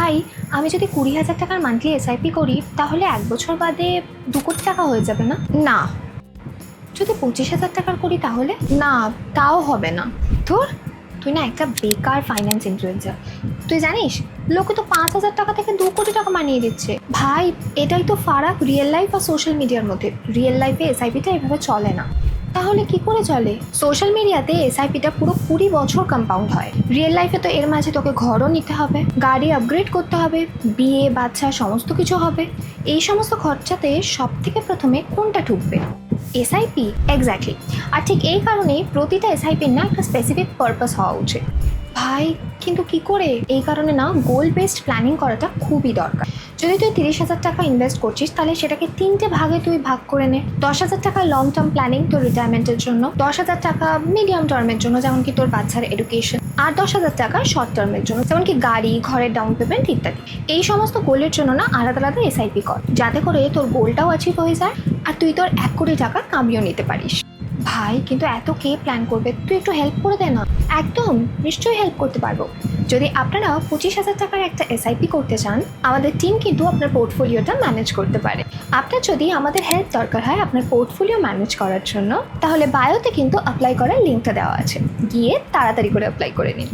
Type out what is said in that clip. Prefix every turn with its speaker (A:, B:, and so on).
A: ভাই, আমি যদি 20,000 টাকার মান্থলি এসআইপি করি তাহলে 1 বছর বাদে 2 কোটি টাকা হয়ে যাবে না? না। যদি 25,000 টাকার করি তাহলে? না, তাও হবে না। ধুর, তুই না একটা বেকার ফাইন্যান্স ইনফ্লুয়েন্সার। তুই জানিস লোকে তো 5,000 টাকা থেকে 2 কোটি টাকা মানিয়ে দিচ্ছে। ভাই, এটাই তো ফারাক রিয়েল লাইফ আর সোশ্যাল মিডিয়ার মধ্যে। রিয়েল লাইফে এসআইপিটা এভাবে চলে না। তাহলে কি করে চলে? সোশ্যাল মিডিয়াতে এসআইপিটা পুরো 20 বছর কম্পাউন্ড হয়। রিয়েল লাইফে তো এর মাঝে তোকে ঘরও নিতে হবে, গাড়ি আপগ্রেড করতে হবে, বিয়ে বাচ্চা সমস্ত কিছু হবে। এই সমস্ত খরচাতে সব থেকে প্রথমে কোনটা ঢুকবে? এসআইপি। এক্স্যাক্টলি। আর ঠিক এই কারণেই প্রতিটা এসআইপির না একটা স্পেসিফিক পারপাস হওয়া উচিত। ভাই, কিন্তু কি করে? এই কারণে না গোল বেসড প্ল্যানিং করাটা খুবই দরকার। যদি তুই 30,000 টাকা ইনভেস্ট করছিস তাহলে সেটাকে 3টে ভাগে তুই ভাগ করে নে। 10,000 টাকা লং টার্ম প্ল্যানিং তোর রিটায়ারমেন্টের জন্য, 10,000 টাকা মিডিয়াম টার্মের জন্য যেমন কি তোর বাচ্চার এডুকেশন, আর 10,000 টাকা শর্ট টার্মের জন্য যেমন কি গাড়ি, ঘরের ডাউন পেমেন্ট ইত্যাদি। এই সমস্ত গোলের জন্য না আলাদা আলাদা এসআইপি কর, যাতে করে তোর গোলটাও অ্যাচিভ হয়ে যায় আর তুই তোর 1 কোটি টাকা কামিয়েও নিতে পারিস। ভাই, কিন্তু এত কে প্ল্যান করবে? তুই একটু হেল্প করে দে না। একদম, নিশ্চয়ই হেল্প করতে পারবো। যদি আপনারা 25,000 টাকার একটা এসআইপি করতে চান, আমাদের টিম কিন্তু আপনার পোর্টফোলিওটা ম্যানেজ করতে পারে। আপনার যদি আমাদের হেল্প দরকার হয় আপনার পোর্টফোলিও ম্যানেজ করার জন্য, তাহলে বায়োতে কিন্তু অ্যাপ্লাই করার লিঙ্কটা দেওয়া আছে, গিয়ে তাড়াতাড়ি করে অ্যাপ্লাই করে নিন।